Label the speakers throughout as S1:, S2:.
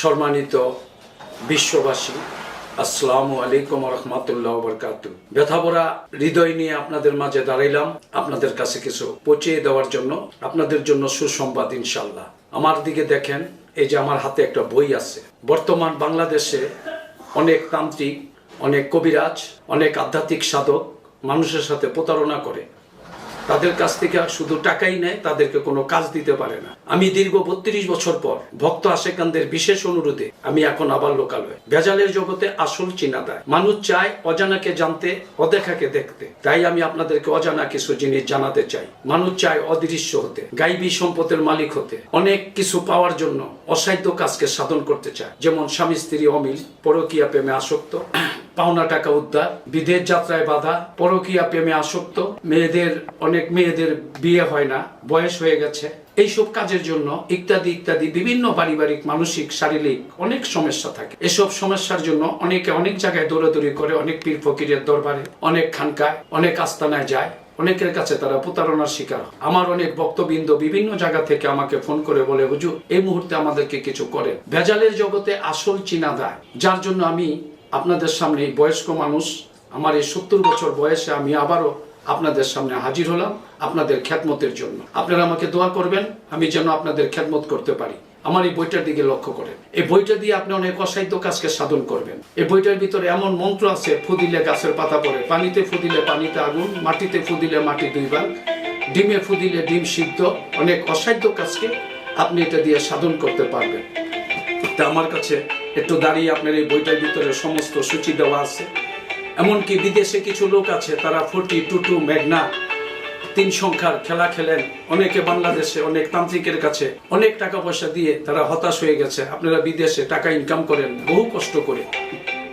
S1: সম্মানিত বিশ্ববাসী, আসসালামু আলাইকুম রহমতুল্লাহ বরকাতু। ব্যথাভরা হৃদয় নিয়ে আপনাদের মাঝে দাঁড়াইলাম আপনাদের কাছে কিছু পৌঁছে দেওয়ার জন্য, আপনাদের জন্য সুসংবাদ ইনশাল্লাহ। আমার দিকে দেখেন, এই যে আমার হাতে একটা বই আছে। বর্তমান বাংলাদেশে অনেক তান্ত্রিক, অনেক কবিরাজ, অনেক আধ্যাত্মিক সাধক মানুষের সাথে প্রতারণা করে। তাদের কাছ থেকে শুধু টাকাই নেয়, তাদেরকে কোনো কাজ দিতে পারে না। আমি দীর্ঘ 32 বছর পর ভক্ত আশেকানদের বিশেষ অনুরোধে আমি এখন আবার লোকালয়ে। ভেজালের জগতে আসল চিনা দেয়। মানুষ চায় অজানাকে জানতে, অদেখাকে দেখতে। তাই আমি আপনাদেরকে অজানা কিছু জিনিস জানাতে চাই। মানুষ চায় অদৃশ্য হতে, গাইবী সম্পদের মালিক হতে, অনেক কিছু পাওয়ার জন্য অসাধ্য কাজকে সাধন করতে চায়। যেমন স্বামী স্ত্রী অমিল, পরকীয়া প্রেমে আসক্ত, পাওনা টাকা উদ্ধার, বিদেশ যাত্রায় বাধা, পরকীয়া প্রেমে আসক্ত, অনেক মেয়েদের বিয়ে হয় না, বয়স হয়ে গেছে, এইসব কাজের জন্য ইত্যাদি ইত্যাদি বিভিন্ন পারিবারিক, মানসিক, শারীরিক অনেক সমস্যা থাকে। এসব সমস্যার জন্য অনেকে অনেক জায়গায় দৌড়াদৌড়ি করে, অনেক পীর ফকিরের দরবারে, অনেক খানকায়, অনেক আস্তানায় যায়। অনেকের কাছে তারা প্রতারণার শিকার। আমার অনেক ভক্তবৃন্দ বিভিন্ন জায়গা থেকে আমাকে ফোন করে বলে, হুজুর এই মুহূর্তে আমাদেরকে কিছু করেন। ভেজালের জগতে আসল চিনা দেয়, যার জন্য আমি আপনাদের সামনে, বয়স্ক মানুষ, আমার এই 70 বছর বয়সে আমি আবারও আপনাদের সামনে হাজির হলাম আপনাদের খেদমতের জন্য। আপনারা আমাকে দোয়া করবেন, আমি যেন আপনাদের খেদমত করতে পারি। আমার এই বইটার দিকে লক্ষ্য করেন। এই বইটা দিয়ে আপনি অনেক অসাধ্য কাজকে সাধন করবেন। এই বইটার ভিতরে এমন মন্ত্র আছে, ফুদিলে গাছের পাতা পড়ে, পানিতে ফুদিলে পানিতে আগুন, মাটিতে ফুদিলে মাটি দুইবার, ডিমে ফুদিলে ডিম সিদ্ধ। অনেক অসাধ্য কাজকে আপনি এটা দিয়ে সাধন করতে পারবেন। তা আমার কাছে একটু দাঁড়িয়ে আপনার এই বইটার ভিতরে সমস্ত সূচি দেওয়া আছে। এমনকি বিদেশে কিছু লোক আছে, তারা 42 ম্যাগনা 3 সংখ্যার খেলা খেলেন। অনেকে বাংলাদেশে অনেক তান্ত্রিকের কাছে অনেক টাকা পয়সা দিয়ে তারা হতাশ হয়ে গেছে। আপনারা বিদেশে টাকা ইনকাম করেন বহু কষ্ট করে,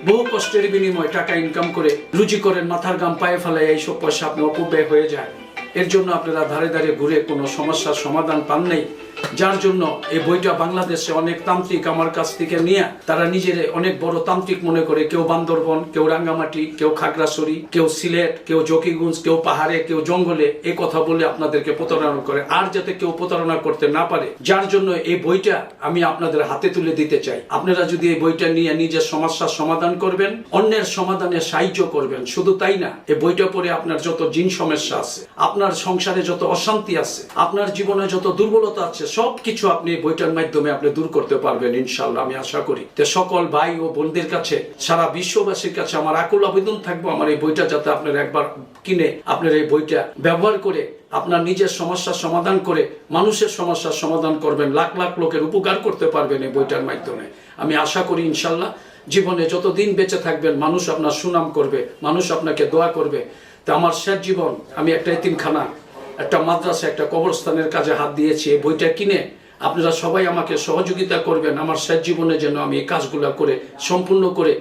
S1: বহু কষ্টের বিনিময়ে টাকা ইনকাম করে রুজি করেন, মাথার গাম পায়ে ফেলায় এইসব পয়সা আপনি অপব্যয় হয়ে যায়। এর জন্য আপনারা ধারে ধারে ঘুরে কোনো সমস্যার সমাধান পান নাই। যার জন্য এই বইটা বাংলাদেশে অনেক তান্ত্রিক আমার কাছ থেকে নিয়ে তারা নিজেরে অনেক বড় তান্ত্রিক মনে করে। কেউ বান্দরবন, কেউ রাঙ্গামাটি, কেউ খাগড়াছড়ি, কেউ সিলেট, কেউ জকিগঞ্জ, কেউ পাহাড়ে, কেউ জঙ্গলে এই কথা বলে আপনাদেরকে প্রতারণা করে। আর যাতে কেউ প্রতারণা করতে না পারে, যার জন্য এই বইটা আমি আপনাদের হাতে তুলে দিতে চাই। আপনারা যদি এই বইটা নিয়ে নিজের সমস্যার সমাধান করবেন, অন্যের সমাধানে সাহায্য করবেন। শুধু তাই না, এই বইটা পড়ে আপনার যত জিন সমস্যা আছে, আপনার সংসারে যত অশান্তি আছে, আপনার জীবনে যত দুর্বলতা আছে, সবকিছু আপনি এই বইটার মাধ্যমে আপনি দূর করতে পারবেন ইনশাআল্লাহ, আমি আশা করি। তো সকল ভাই ও বোনদের কাছে, সারা বিশ্ববাসীর কাছে আমার আকুল আবেদন থাকবো, আমার এই বইটা যাতে আপনারা একবার কিনে আপনার এই বইটা ব্যবহার করে আপনার নিজের সমস্যার সমাধান করে মানুষের সমস্যার সমাধান করবেন, লাখ লাখ লোকের উপকার করতে পারবেন এই বইটার মাধ্যমে। আমি আশা করি ইনশাআল্লাহ জীবনে যতদিন বেঁচে থাকবেন মানুষ আপনার সুনাম করবে, মানুষ আপনাকে দোয়া করবে। তা আমার শেষ জীবন আমি একটা এতিমখানা, একটা মাদ্রাসা, একটা কবরস্থানের কাজে হাত দিয়েছি। এই বইটা কিনে আপনারা সবাই আমাকে সহযোগিতা করবেন, আমার শেষ জীবনে যেন আমি এই কাজগুলো করে সম্পূর্ণ করে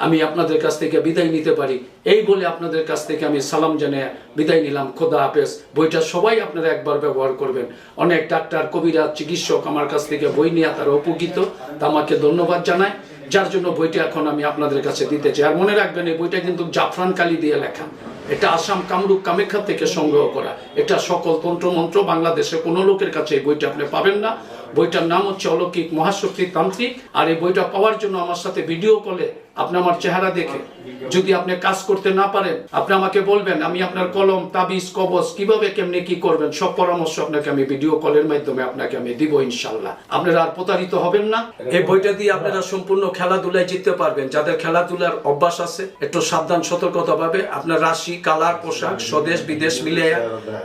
S1: আমি আপনাদের কাছ থেকে বিদায় নিতে পারি। এই বলে আপনাদের কাছ থেকে আমি সালাম জানিয়ে বিদায় নিলাম। খোদা হাফেজ। বইটা সবাই আপনারা একবার ব্যবহার করবেন। অনেক ডাক্তার, কবিরাজ, চিকিৎসক আমার কাছ থেকে বই নিয়ে তারা উপকৃত, তা আমাকে ধন্যবাদ জানায়। যার জন্য বইটা এখন আমি আপনাদের কাছে দিতে চাই। আর মনে রাখবেন, এই বইটা কিন্তু জাফরান কালি দিয়ে লেখা। এটা আসাম কামরূপ কামাখ্যা থেকে সংগ্রহ করা। এটা সকল তন্ত্রমন্ত্র, বাংলাদেশে কোনো লোকের কাছে এই বইটা আপনি পাবেন না। বইটার নাম হচ্ছে অলৌকিক মহাশক্তি তান্ত্রিক। আর এই বইটা পাওয়ার জন্য আমার সাথে ভিডিও কলে আপনি আমার চেহারা দেখে, যদি আপনি কাজ করতে না পারেন আপনি আমাকে বলবেন, আমি আপনার কলম, তাবিজ, কবজ কিভাবে কেমনে কি করবেন সব পরামর্শ আপনাকে আমি ভিডিও কলের মাধ্যমে আপনাকে আমি দিব ইনশাআল্লাহ। আপনারা আর প্রতারিত হবেন না। এই বইটা দিয়ে আপনারা সম্পূর্ণ খেলাধুলায় জিততে পারবেন। যাদের খেলাধুলার অভ্যাস আছে, একটু সাবধান সতর্কতা ভাবে আপনার রাশি, কালার, পোশাক, স্বদেশ বিদেশ মিলাইয়া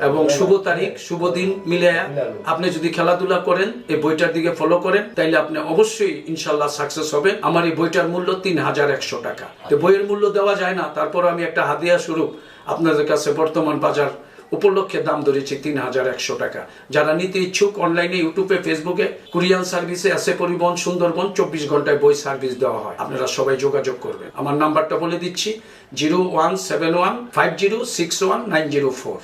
S1: এবং শুভ তারিখ, শুভ দিন মিলাইয়া আপনি যদি খেলাধুলা করেন, এই বইটার দিকে ফলো করেন, তাইলে আপনি অবশ্যই ইনশাআল্লাহ সাকসেস হবে। আমার এই বইটার মূল্য 3100 টাকা। তো বইয়ের মূল্য দেওয়া যায় না, তারপর আমি একটা হাদিয়া স্বরূপ আপনাদের কাছে বর্তমান বাজার উপলক্ষে দাম ধরেছি 3100 টাকা। যারা নিতে ইচ্ছুক অনলাইনে, ইউটিউবে, ফেসবুকে, কুরিয়ান সার্ভিসে, এসে পরিবহন, সুন্দরবন 24 ঘন্টায় বই সার্ভিস দেওয়া হয়। আপনারা সবাই যোগাযোগ করবেন। আমার নাম্বারটা বলে দিচ্ছি, 0171561904।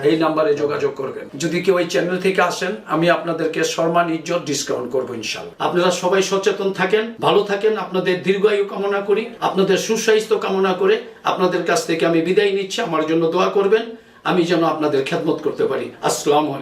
S1: এই নাম্বারে যোগাযোগ করবেন। যদি কেউ এই চ্যানেল থেকে আসেন, আমি আপনাদেরকে সম্মান, ইজ্জত, ডিসকাউন্ট করবো ইনশাআল্লাহ। আপনারা সবাই সচেতন থাকেন, ভালো থাকেন। আপনাদের দীর্ঘায়ু কামনা করি, আপনাদের সুস্বাস্থ্য কামনা করে আপনাদের কাছ থেকে আমি বিদায় নিচ্ছি। আমার জন্য দোয়া করবেন, আমি যেন আপনাদের খেদমত করতে পারি। আসসালামু আলাইকুম।